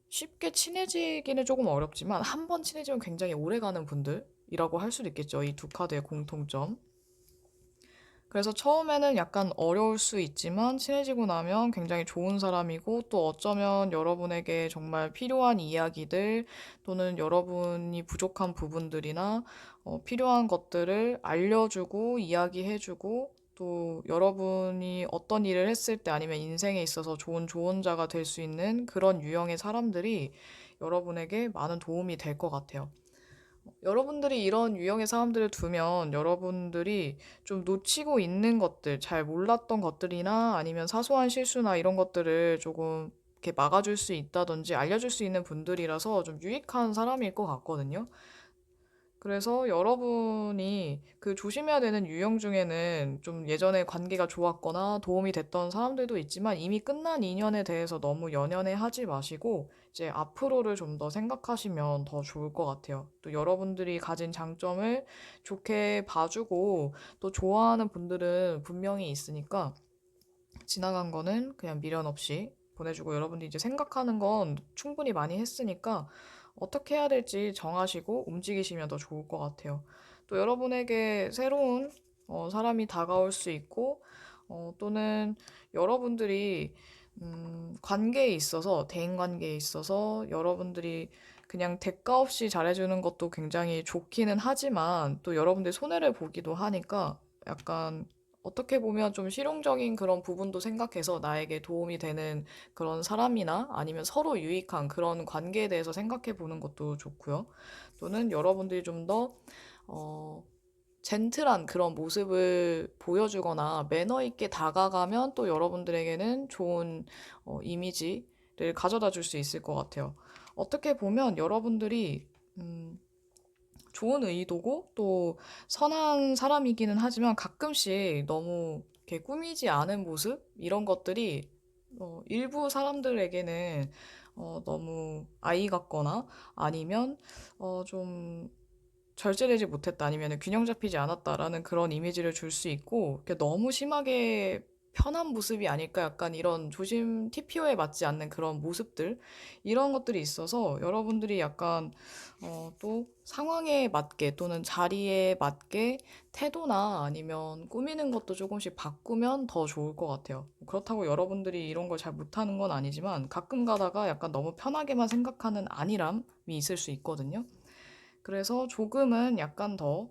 Speaker 1: 쉽게 친해지기는 조금 어렵지만 한 번 친해지면 굉장히 오래가는 분들이라고 할 수도 있겠죠. 이 두 카드의 공통점. 그래서 처음에는 약간 어려울 수 있지만 친해지고 나면 굉장히 좋은 사람이고 또 어쩌면 여러분에게 정말 필요한 이야기들 또는 여러분이 부족한 부분들이나 필요한 것들을 알려주고 이야기해주고 또 여러분이 어떤 일을 했을 때 아니면 인생에 있어서 좋은 조언자가 될 수 있는 그런 유형의 사람들이 여러분에게 많은 도움이 될 것 같아요. 여러분들이 이런 유형의 사람들을 두면 여러분들이 좀 놓치고 있는 것들, 잘 몰랐던 것들이나 아니면 사소한 실수나 이런 것들을 조금 이렇게 막아줄 수 있다든지 알려줄 수 있는 분들이라서 좀 유익한 사람일 것 같거든요. 그래서 여러분이 그 조심해야 되는 유형 중에는 좀 예전에 관계가 좋았거나 도움이 됐던 사람들도 있지만 이미 끝난 인연에 대해서 너무 연연해 하지 마시고 이제 앞으로를 좀 더 생각하시면 더 좋을 것 같아요. 또 여러분들이 가진 장점을 좋게 봐주고 또 좋아하는 분들은 분명히 있으니까 지나간 거는 그냥 미련 없이 보내주고 여러분들이 이제 생각하는 건 충분히 많이 했으니까 어떻게 해야 될지 정하시고 움직이시면 더 좋을 것 같아요. 또 여러분에게 새로운 사람이 다가올 수 있고 또는 여러분들이 관계에 있어서 대인 관계에 있어서 여러분들이 그냥 대가 없이 잘해주는 것도 굉장히 좋기는 하지만 또 여러분들 손해를 보기도 하니까 약간 어떻게 보면 좀 실용적인 그런 부분도 생각해서 나에게 도움이 되는 그런 사람이나 아니면 서로 유익한 그런 관계에 대해서 생각해 보는 것도 좋고요. 또는 여러분들이 좀 더, 젠틀한 그런 모습을 보여주거나 매너 있게 다가가면 또 여러분들에게는 좋은 이미지를 가져다 줄 수 있을 것 같아요. 어떻게 보면 여러분들이 음, 좋은 의도고 또 선한 사람이기는 하지만 가끔씩 너무 이렇게 꾸미지 않은 모습 이런 것들이 일부 사람들에게는 너무 아이 같거나 아니면 좀 절제되지 못했다 아니면 균형 잡히지 않았다라는 그런 이미지를 줄 수 있고 이렇게 너무 심하게 편한 모습이 아닐까 약간 이런 조심 TPO에 맞지 않는 그런 모습들 이런 것들이 있어서 여러분들이 약간 또 상황에 맞게 또는 자리에 맞게 태도나 아니면 꾸미는 것도 조금씩 바꾸면 더 좋을 것 같아요. 그렇다고 여러분들이 이런 걸 잘 못하는 건 아니지만 가끔 가다가 약간 너무 편하게만 생각하는 안일함이 있을 수 있거든요. 그래서 조금은 약간 더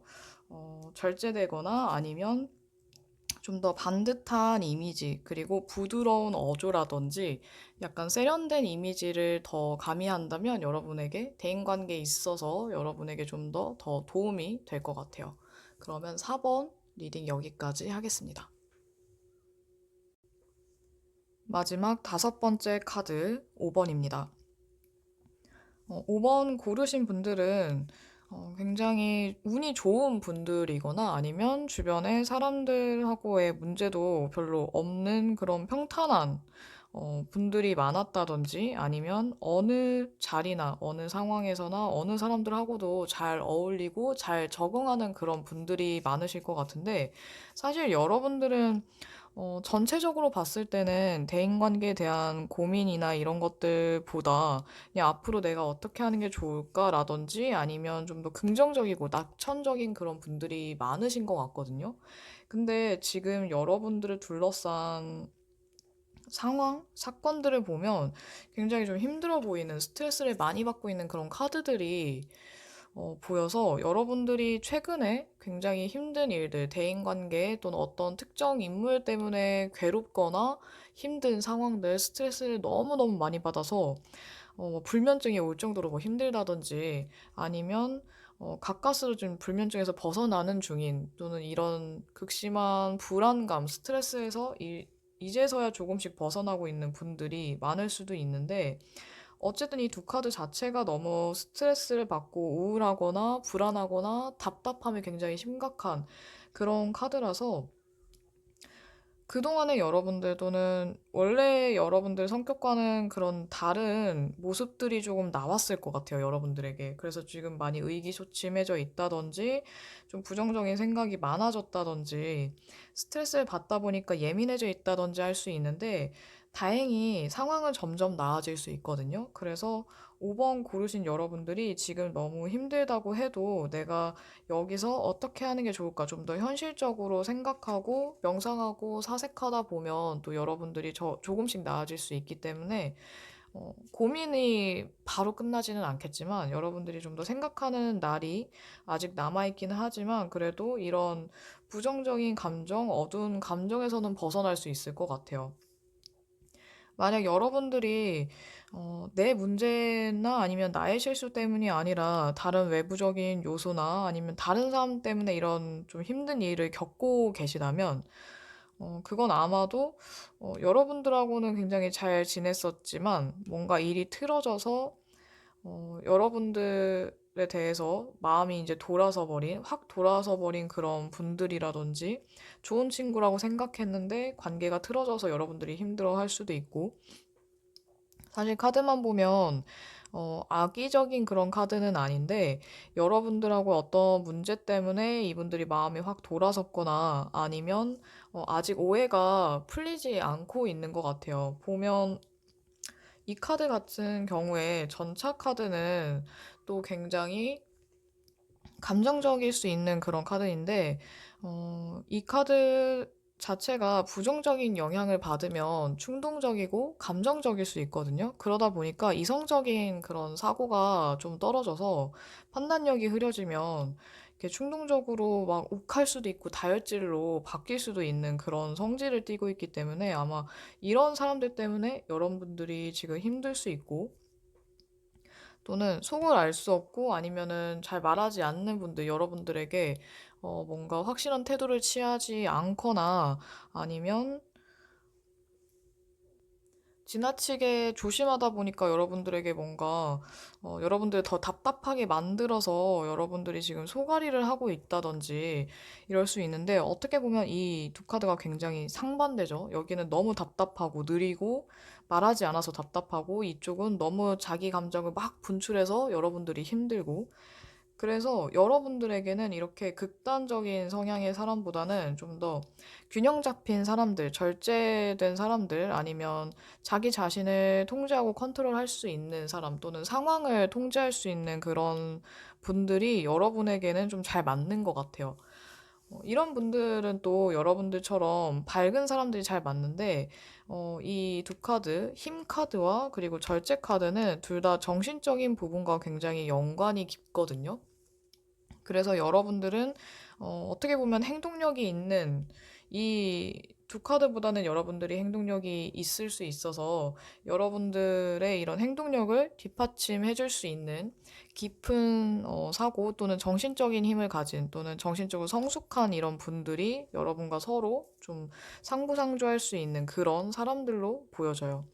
Speaker 1: 절제되거나 아니면 좀 더 반듯한 이미지, 그리고 부드러운 어조라든지 약간 세련된 이미지를 더 가미한다면 여러분에게 대인관계에 있어서 여러분에게 좀 더 도움이 될 것 같아요. 그러면 4번 리딩 여기까지 하겠습니다. 마지막 5번째 카드 5번입니다. 5번 고르신 분들은 굉장히 운이 좋은 분들이거나 아니면 주변에 사람들하고의 문제도 별로 없는 그런 평탄한 분들이 많았다든지 아니면 어느 자리나 어느 상황에서나 어느 사람들하고도 잘 어울리고 잘 적응하는 그런 분들이 많으실 것 같은데 사실 여러분들은 전체적으로 봤을 때는 대인관계에 대한 고민이나 이런 것들보다 그냥 앞으로 내가 어떻게 하는 게 좋을까라든지 아니면 좀 더 긍정적이고 낙천적인 그런 분들이 많으신 것 같거든요. 근데 지금 여러분들을 둘러싼 상황, 사건들을 보면 굉장히 좀 힘들어 보이는 스트레스를 많이 받고 있는 그런 카드들이 보여서 여러분들이 최근에 굉장히 힘든 일들, 대인관계 또는 어떤 특정 인물 때문에 괴롭거나 힘든 상황들, 스트레스를 너무너무 많이 받아서 뭐 불면증이 올 정도로 뭐 힘들다든지 아니면 가까스로 좀 불면증에서 벗어나는 중인 또는 이런 극심한 불안감, 스트레스에서 이제서야 조금씩 벗어나고 있는 분들이 많을 수도 있는데 어쨌든 이 두 카드 자체가 너무 스트레스를 받고 우울하거나 불안하거나 답답함이 굉장히 심각한 그런 카드라서 그동안의 여러분들 또는 원래 여러분들 성격과는 그런 다른 모습들이 조금 나왔을 것 같아요, 여러분들에게. 그래서 지금 많이 의기소침해져 있다든지, 좀 부정적인 생각이 많아졌다든지, 스트레스를 받다 보니까 예민해져 있다든지 할 수 있는데, 다행히 상황은 점점 나아질 수 있거든요. 그래서 5번 고르신 여러분들이 지금 너무 힘들다고 해도 내가 여기서 어떻게 하는 게 좋을까 좀 더 현실적으로 생각하고 명상하고 사색하다 보면 또 여러분들이 조금씩 나아질 수 있기 때문에 고민이 바로 끝나지는 않겠지만 여러분들이 좀 더 생각하는 날이 아직 남아있기는 하지만 그래도 이런 부정적인 감정, 어두운 감정에서는 벗어날 수 있을 것 같아요. 만약 여러분들이 내 문제나 아니면 나의 실수 때문이 아니라 다른 외부적인 요소나 아니면 다른 사람 때문에 이런 좀 힘든 일을 겪고 계시다면 그건 아마도 여러분들하고는 굉장히 잘 지냈었지만 뭔가 일이 틀어져서 여러분들에 대해서 마음이 이제 확 돌아서 버린 그런 분들이라든지 좋은 친구라고 생각했는데 관계가 틀어져서 여러분들이 힘들어 할 수도 있고 사실 카드만 보면 악의적인 그런 카드는 아닌데 여러분들하고 어떤 문제 때문에 이분들이 마음이 확 돌아섰거나 아니면 아직 오해가 풀리지 않고 있는 것 같아요. 보면 이 카드 같은 경우에 전차 카드는 또 굉장히 감정적일 수 있는 그런 카드인데, 이 카드 자체가 부정적인 영향을 받으면 충동적이고 감정적일 수 있거든요. 그러다 보니까 이성적인 그런 사고가 좀 떨어져서 판단력이 흐려지면 이렇게 충동적으로 막 욱할 수도 있고 다혈질로 바뀔 수도 있는 그런 성질을 띠고 있기 때문에 아마 이런 사람들 때문에 여러분들이 지금 힘들 수 있고 또는 속을 알 수 없고 아니면은 잘 말하지 않는 분들, 여러분들에게 뭔가 확실한 태도를 취하지 않거나 아니면 지나치게 조심하다 보니까 여러분들에게 뭔가 여러분들 더 답답하게 만들어서 여러분들이 지금 소가리를 하고 있다든지 이럴 수 있는데 어떻게 보면 이 두 카드가 굉장히 상반되죠. 여기는 너무 답답하고 느리고 말하지 않아서 답답하고 이쪽은 너무 자기 감정을 막 분출해서 여러분들이 힘들고 그래서 여러분들에게는 이렇게 극단적인 성향의 사람보다는 좀 더 균형 잡힌 사람들, 절제된 사람들, 아니면 자기 자신을 통제하고 컨트롤할 수 있는 사람 또는 상황을 통제할 수 있는 그런 분들이 여러분에게는 좀 잘 맞는 것 같아요. 이런 분들은 또 여러분들처럼 밝은 사람들이 잘 맞는데, 이 두 카드, 힘 카드와 그리고 절제 카드는 둘 다 정신적인 부분과 굉장히 연관이 깊거든요. 그래서 여러분들은 어떻게 보면 행동력이 있는 이 두 카드보다는 여러분들이 행동력이 있을 수 있어서 여러분들의 이런 행동력을 뒷받침해 줄 수 있는 깊은 사고 또는 정신적인 힘을 가진 또는 정신적으로 성숙한 이런 분들이 여러분과 서로 좀 상부상조할 수 있는 그런 사람들로 보여져요.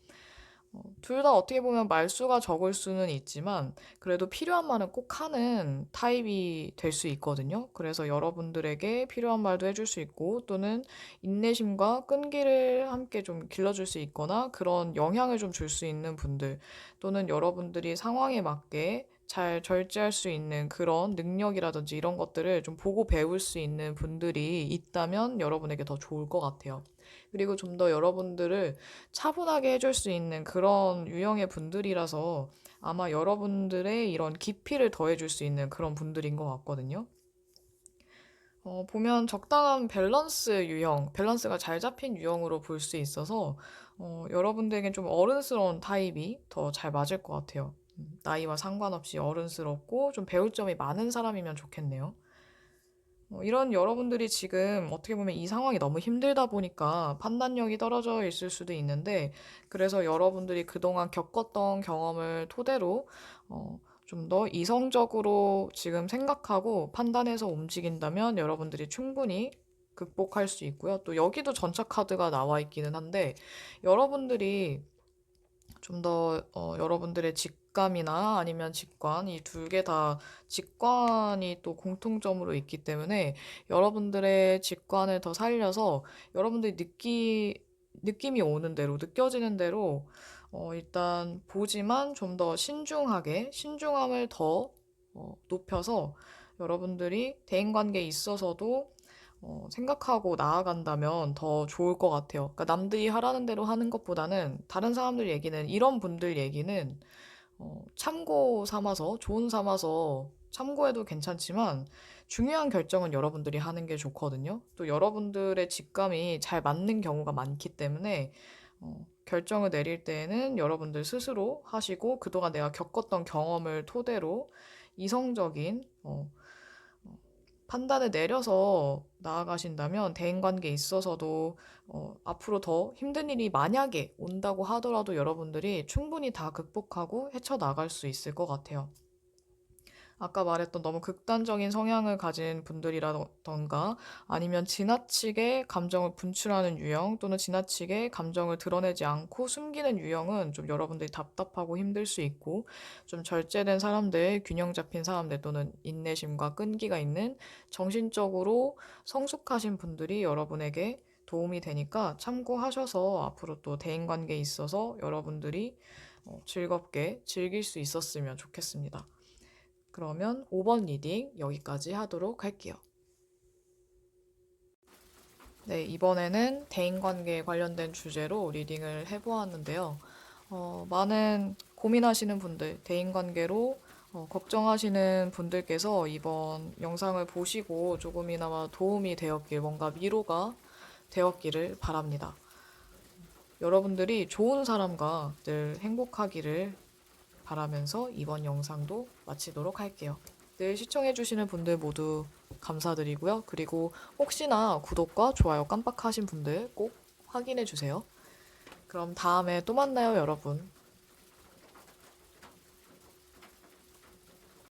Speaker 1: 둘 다 어떻게 보면 말수가 적을 수는 있지만 그래도 필요한 말은 꼭 하는 타입이 될 수 있거든요. 그래서 여러분들에게 필요한 말도 해줄 수 있고 또는 인내심과 끈기를 함께 좀 길러줄 수 있거나 그런 영향을 좀 줄 수 있는 분들 또는 여러분들이 상황에 맞게 잘 절제할 수 있는 그런 능력이라든지 이런 것들을 좀 보고 배울 수 있는 분들이 있다면 여러분에게 더 좋을 것 같아요. 그리고 좀 더 여러분들을 차분하게 해줄 수 있는 그런 유형의 분들이라서 아마 여러분들의 이런 깊이를 더해줄 수 있는 그런 분들인 것 같거든요. 보면 적당한 밸런스 유형, 밸런스가 잘 잡힌 유형으로 볼 수 있어서 여러분들에겐 좀 어른스러운 타입이 더 잘 맞을 것 같아요. 나이와 상관없이 어른스럽고 좀 배울 점이 많은 사람이면 좋겠네요. 이런 여러분들이 지금 어떻게 보면 이 상황이 너무 힘들다 보니까 판단력이 떨어져 있을 수도 있는데, 그래서 여러분들이 그동안 겪었던 경험을 토대로, 좀 더 이성적으로 지금 생각하고 판단해서 움직인다면 여러분들이 충분히 극복할 수 있고요. 또 여기도 전차 카드가 나와 있기는 한데, 여러분들이 좀 더 여러분들의 직감이나 아니면 직관 이 두 개 다 직관이 또 공통점으로 있기 때문에 여러분들의 직관을 더 살려서 여러분들이 느낌이 오는 대로 느껴지는 대로 일단 보지만 좀 더 신중하게 신중함을 더 높여서 여러분들이 대인관계에 있어서도 생각하고 나아간다면 더 좋을 것 같아요. 그러니까 남들이 하라는 대로 하는 것보다는 다른 사람들 얘기는, 이런 분들 얘기는 참고 삼아서, 조언 삼아서 참고해도 괜찮지만 중요한 결정은 여러분들이 하는 게 좋거든요. 또 여러분들의 직감이 잘 맞는 경우가 많기 때문에 결정을 내릴 때에는 여러분들 스스로 하시고 그동안 내가 겪었던 경험을 토대로 이성적인 판단을 내려서 나아가신다면 대인관계에 있어서도 앞으로 더 힘든 일이 만약에 온다고 하더라도 여러분들이 충분히 다 극복하고 헤쳐나갈 수 있을 것 같아요. 아까 말했던 너무 극단적인 성향을 가진 분들이라던가 아니면 지나치게 감정을 분출하는 유형 또는 지나치게 감정을 드러내지 않고 숨기는 유형은 좀 여러분들이 답답하고 힘들 수 있고, 좀 절제된 사람들, 균형 잡힌 사람들 또는 인내심과 끈기가 있는 정신적으로 성숙하신 분들이 여러분에게 도움이 되니까 참고하셔서 앞으로 또 대인관계에 있어서 여러분들이 즐겁게 즐길 수 있었으면 좋겠습니다. 그러면 5번 리딩 여기까지 하도록 할게요. 네, 이번에는 대인관계에 관련된 주제로 리딩을 해보았는데요. 많은 고민하시는 분들, 대인관계로 걱정하시는 분들께서 이번 영상을 보시고 조금이나마 도움이 되었길, 뭔가 위로가 되었기를 바랍니다. 여러분들이 좋은 사람과 늘 행복하기를 바라면서 이번 영상도 마치도록 할게요. 늘 시청해주시는 분들 모두 감사드리고요. 그리고 혹시나 구독과 좋아요 깜빡하신 분들 꼭 확인해주세요. 그럼 다음에 또 만나요, 여러분.